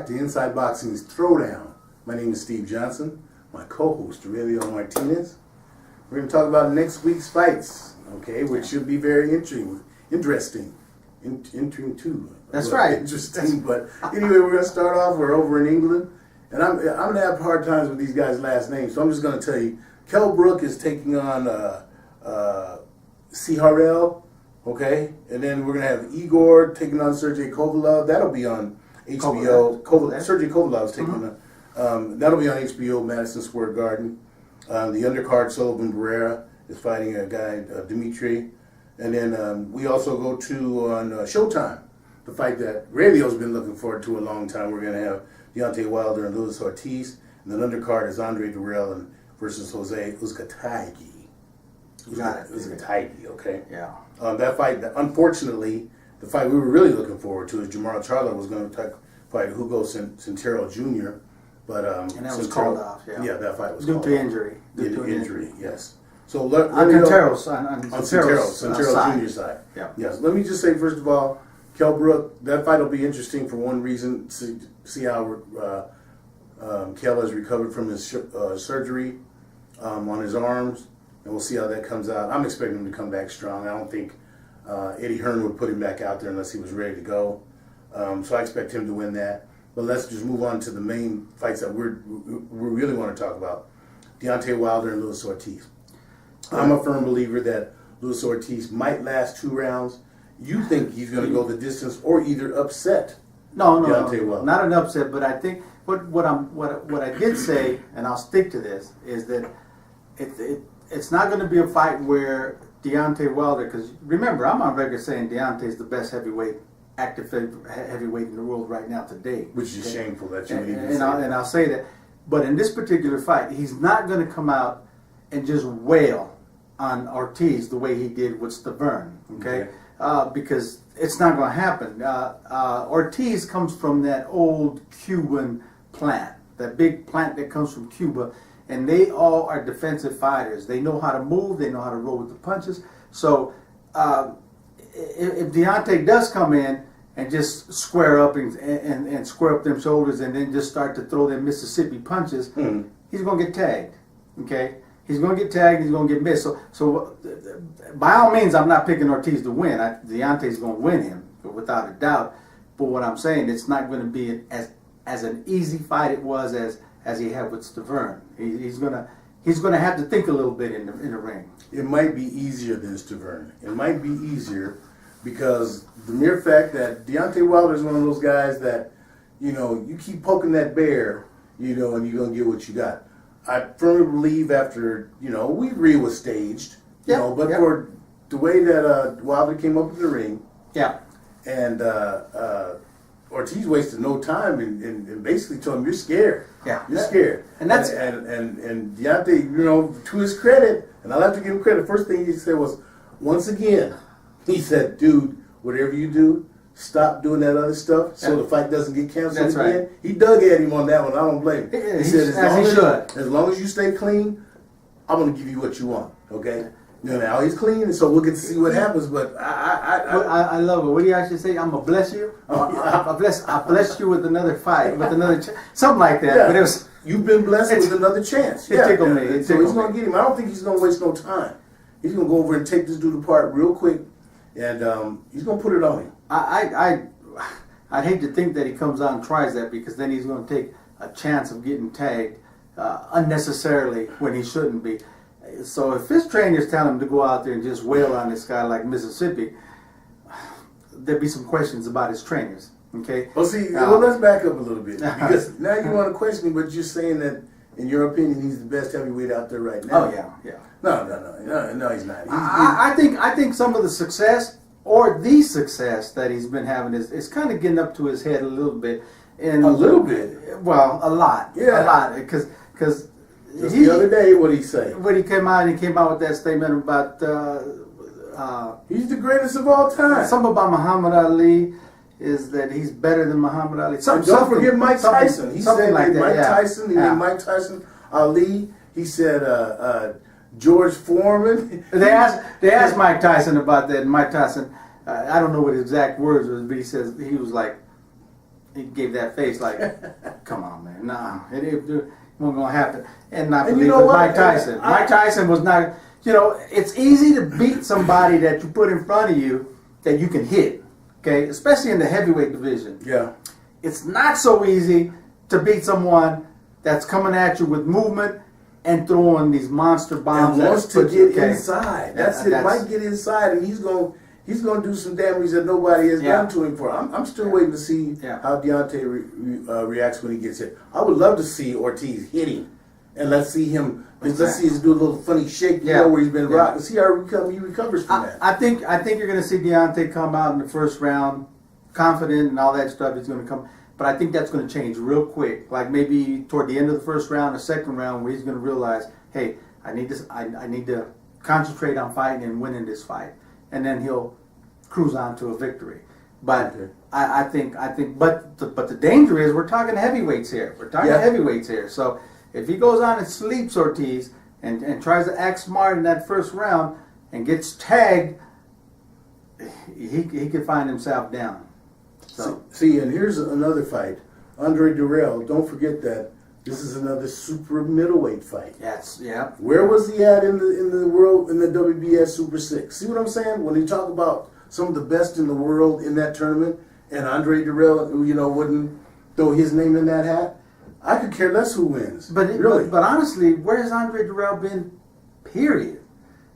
back to Inside Boxing's Throwdown. My name is Steve Johnson. My co-host, Aurelio Martinez. We're going to talk about next week's fights, okay, which should be very interesting. Too. That's right. Interesting, but anyway, we're going to start off. We're over in England, and I'm going to have hard times with these guys' last names, so I'm just going to tell you. Kell Brook is taking on THROWdown, okay, and then we're going to have Igor taking on Sergey Kovalev. That'll be on HBO. Sergey Kovalev is taking on. That'll be on HBO, Madison Square Garden. The undercard, Sullivan Barrera is fighting a guy, Dimitri. And then we also go to on Showtime, the fight that Radio's been looking forward to a long time. We're going to have Deontay Wilder and Luis Ortiz. And then undercard is Andre Durrell versus Jose Uzcategui. Uzcategui, okay? Yeah. That fight, unfortunately, the fight we were really looking forward to is Jamal Charlo was going to fight Hugo Centeno Jr. But and that was called off. Yeah, that fight was due called to off. injury. Due to injury, yes. So on Centero's Centeno Jr. side. Yeah. Yes. Let me just say first of all, Kell Brook, that fight will be interesting for one reason. See how Kell has recovered from his surgery on his arms, and we'll see how that comes out. I'm expecting him to come back strong. I don't think Eddie Hearn would put him back out there unless he was ready to go. So I expect him to win that. But let's just move on to the main fights that we really want to talk about. Deontay Wilder and Luis Ortiz. I'm a firm believer that Luis Ortiz might last 2 rounds. You think he's going to go the distance or either upset Deontay Wilder? Not an upset, but I think what I did say, and I'll stick to this, is that it's not going to be a fight where Deontay Wilder, because remember, I'm on record saying Deontay's the best active heavyweight in the world right now today. Which is shameful that you would even say that. And I'll say that. But in this particular fight, he's not going to come out and just wail on Ortiz the way he did with Stavern, okay? Because it's not going to happen. Ortiz comes from that old Cuban plant, that big plant that comes from Cuba, and they all are defensive fighters. They know how to move, they know how to roll with the punches. So if Deontay does come in and just square up and square up them shoulders and then just start to throw them Mississippi punches, he's going to get tagged, okay? He's going to get tagged, he's going to get missed. So by all means, I'm not picking Ortiz to win. Deontay's going to win him, without a doubt. But what I'm saying, it's not going to be as an easy fight it was as he had with Stavern. He's going to have to think a little bit in the ring. It might be easier than Stavern. It might be easier because the mere fact that Deontay Wilder is one of those guys that, you keep poking that bear, and you're going to get what you got. I firmly believe after, we agree it was staged, for the way that Wilder came up in the ring, and Ortiz wasted no time and basically told him, you're scared. Yeah. You're scared. And that's and Deontay, to his credit, and I'll have to give him credit, first thing he said was, once again, he said, dude, whatever you do, stop doing that other stuff so the fight doesn't get canceled That's again. right. He dug at him on that one. I don't blame him. He said, as long as you stay clean, I'm going to give you what you want. Okay? Now he's clean, and so we'll get to see what happens. But I love it. What do you actually say? I'm going to bless you? I bless you with another fight, with another something like that. Yeah. But it was, you've been blessed with another chance. It tickled me. So he's going to get him. I don't think he's going to waste no time. He's going to go over and take this dude apart real quick, and he's going to put it on him. I'd hate to think that he comes out and tries that, because then he's going to take a chance of getting tagged unnecessarily when he shouldn't be. So if his trainers tell him to go out there and just wail on this guy like Mississippi, there'd be some questions about his trainers. Okay. Well, let's back up a little bit, because now you want to question him, but you're saying that, in your opinion, he's the best heavyweight out there right now. Oh yeah. No, he's not. I think some of the success, or the success that he's been having, is kind of getting up to his head a little bit. And a little bit? Well, a lot. Yeah. A lot. Because just the other day, what did he say? When he came out with that statement about he's the greatest of all time. Something about Muhammad Ali is that he's better than Muhammad Ali. And don't forget Mike Tyson. He said like Mike Tyson. He named Mike Tyson Ali. He said George Foreman. They asked Mike Tyson about that, and Mike Tyson, I don't know what his exact words was, but he was like, he gave that face like, "Come on, man, nah, it wasn't gonna happen." And not believe you know what? Mike Tyson. Mike Tyson was not. You know, it's easy to beat somebody that you put in front of you that you can hit. Okay, especially in the heavyweight division. Yeah. It's not so easy to beat someone that's coming at you with movement and throwing these monster bombs. And wants to get okay. inside. That's it. Might get inside, and he's gonna do some damage that nobody has done to him for. I'm still waiting to see how Deontay reacts when he gets hit. I would love to see Ortiz hitting, and let's see him. Let's see him do a little funny shake, where he's been rocked. Let's see how he recovers from that. I think you're going to see Deontay come out in the first round, confident and all that stuff. He's going to come, but I think that's going to change real quick. Like maybe toward the end of the first round or second round, where he's going to realize, hey, I need to concentrate on fighting and winning this fight, and then he'll cruise on to a victory. But I think, but the danger is we're talking heavyweights here. We're talking heavyweights here. So if he goes on and sleeps Ortiz and tries to act smart in that first round and gets tagged, he could find himself down. So see, and here's another fight. Andre Durrell. Don't forget that this is another super middleweight fight. Yes, yeah. Where was he at in the world in the WBS Super 6? See what I'm saying? When you talk about some of the best in the world in that tournament, and Andre Durrell, wouldn't throw his name in that hat, I could care less who wins. But really, but honestly, where has Andre Durrell been? Period.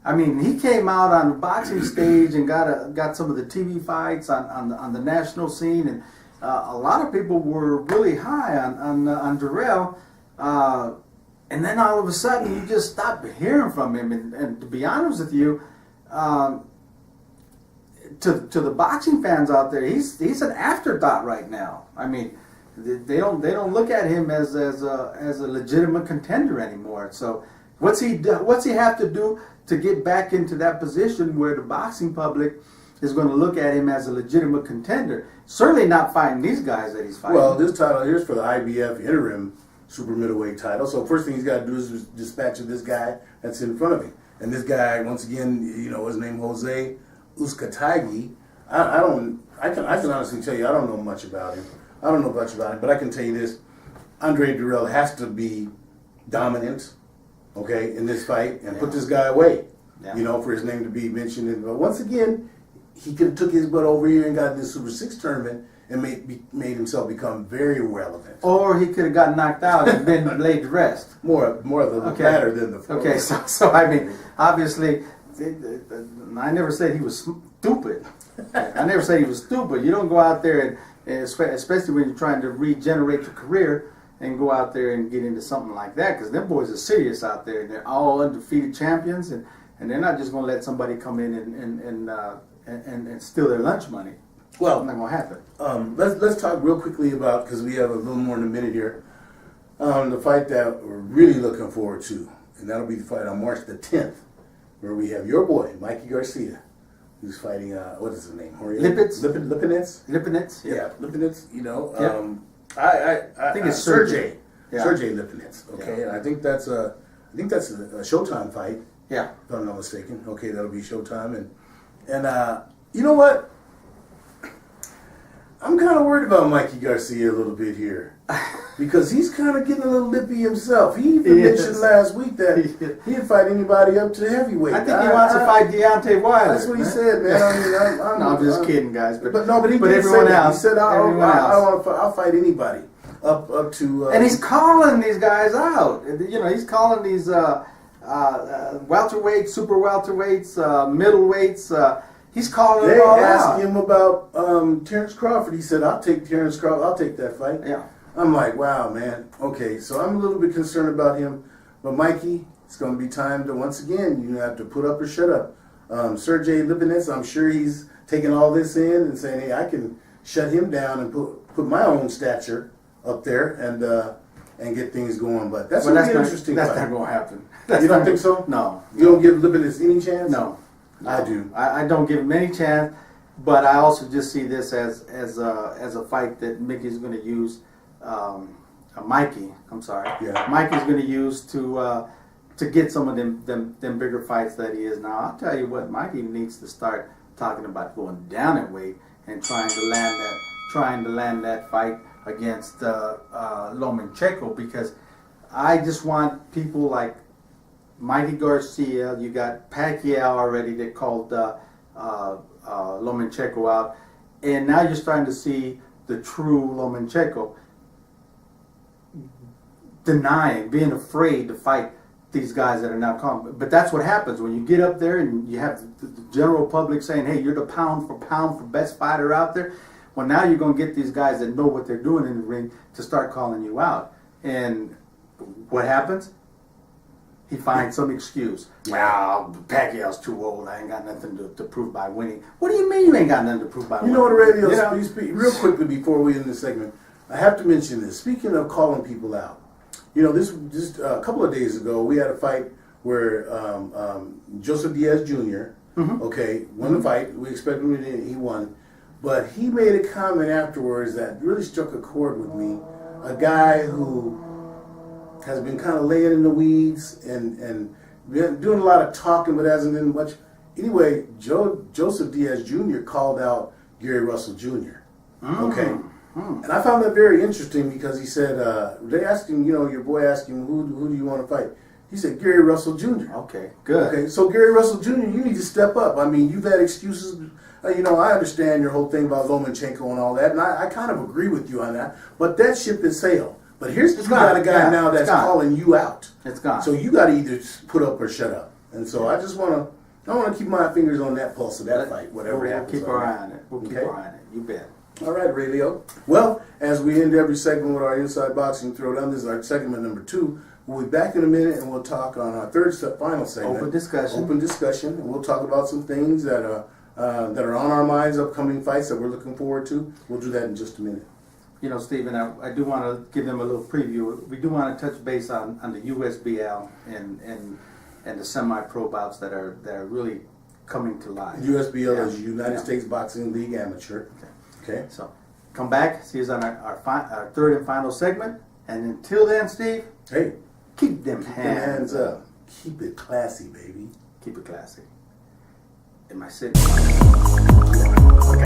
I mean, he came out on the boxing stage and got some of the TV fights on the national scene, and a lot of people were really high on Durrell. And then all of a sudden, you just stopped hearing from him. And to be honest with you, to the boxing fans out there, he's an afterthought right now. I mean, they don't look at him as a legitimate contender anymore. So what's he have to do to get back into that position where the boxing public is going to look at him as a legitimate contender? Certainly not fighting these guys that he's fighting. Well, this title here's for the IBF interim super middleweight title. So first thing he's got to do is dispatch of this guy that's in front of him. And this guy, once again, his name Jose Uzcategui. I can honestly tell you I don't know much about him. But I can tell you this: Andre Durrell has to be dominant, okay, in this fight and put this guy away. Yeah. For his name to be mentioned. But once again, he could have took his butt over here and got in this Super 6 tournament and made himself become very relevant. Or he could have gotten knocked out and been laid to rest. More of the latter than the former. Okay, so I mean, obviously, I never said he was stupid. I never said he was stupid. You don't go out there and especially when you're trying to regenerate your career and go out there and get into something like that, because them boys are serious out there and they're all undefeated champions, and they're not just going to let somebody come in and steal their lunch money. Well, it's not going to happen. Let's talk real quickly about, because we have a little more than a minute here, the fight that we're really looking forward to, and that'll be the fight on March the 10th, where we have your boy Mikey Garcia, who's fighting what is his name? Lipinets. Lipinets. Yeah, Lipinets. I think it's Sergey. Yeah. Sergey Lipinets. Okay, and I think that's a Showtime fight. Yeah, if I'm not mistaken. Okay, that'll be Showtime, and you know what? I'm kind of worried about Mikey Garcia a little bit here, because he's kind of getting a little lippy himself. He even mentioned last week that he'd fight anybody up to the heavyweight. I think he wants to fight Deontay Wilder. That's what he said, man. I mean, I'm just kidding, guys. But he did everyone say that. else. He said, I'll fight anybody up to. And he's calling these guys out. He's calling these welterweights, super welterweights, middleweights. He's calling them all out. They asked him about Terrence Crawford. He said, I'll take Terrence Crawford. I'll take that fight. Yeah. I'm like, wow, man. Okay, so I'm a little bit concerned about him. But Mikey, it's going to be time to, once again, you have to put up or shut up. Sergey Lipinets, I'm sure he's taking all this in and saying, hey, I can shut him down and put my own stature up there and get things going. But that's going to be an interesting fight. That's not going to happen. You don't think so? No. You don't give Lipinets any chance? No. I do. I don't give him any chance, but I also just see this as a fight that Mickey's going to use. Mikey, I'm sorry. Yeah. Mikey's going to use to get some of them bigger fights that he is now. I'll tell you what, Mikey needs to start talking about going down in weight and trying trying to land that fight against Lomachenko, because I just want people like Mikey Garcia. You got Pacquiao already that called Lomachenko out, and now you're starting to see the true Lomachenko denying, being afraid to fight these guys that are now calm. But that's what happens when you get up there and you have the general public saying, hey, you're the pound for best fighter out there. Well, now you're going to get these guys that know what they're doing in the ring to start calling you out. And what happens? He finds some excuse. Well, Pacquiao's too old. I ain't got nothing to prove by winning. What do you mean you ain't got nothing to prove by winning? You know what, radio? Real quickly before we end this segment, I have to mention this. Speaking of calling people out, you know, this just a couple of days ago, we had a fight where Joseph Diaz Jr. Won the fight. We expected him to, he won, but he made a comment afterwards that really struck a chord with me. A guy who has been kind of laying in the weeds and been doing a lot of talking, but hasn't done much. Anyway, Joseph Diaz Jr. called out Gary Russell Jr. And I found that very interesting because he said, they asked him, you know, your boy asked him, who do you want to fight? He said, Gary Russell Jr. Okay, good. Okay, so Gary Russell Jr., you need to step up. I mean, you've had excuses. You know, I understand your whole thing about Lomachenko and all that, and I kind of agree with you on that. But that ship has sailed. But here's you got a guy now that's calling you out. It's gone. So you got to either put up or shut up. And so I just want to keep my fingers on that pulse of that fight, whatever happens. We'll keep our eye on it. We'll keep our eye on it. You bet. All right, radio. Well, as we end every segment with our Inside Boxing Throwdown, this is our segment number 2. We'll be back in a minute, and we'll talk on our final segment. Open discussion. And we'll talk about some things that are on our minds, upcoming fights that we're looking forward to. We'll do that in just a minute. You know, Stephen, I do want to give them a little preview. We do want to touch base on the USBL and the semi-pro bouts that are really coming to life. USBL is United States Boxing League Amateur. Okay. So, come back. See us on our third and final segment. And until then, Steve. Hey. Keep them hands up. Keep it classy, baby. Keep it classy. Am I sitting? Okay.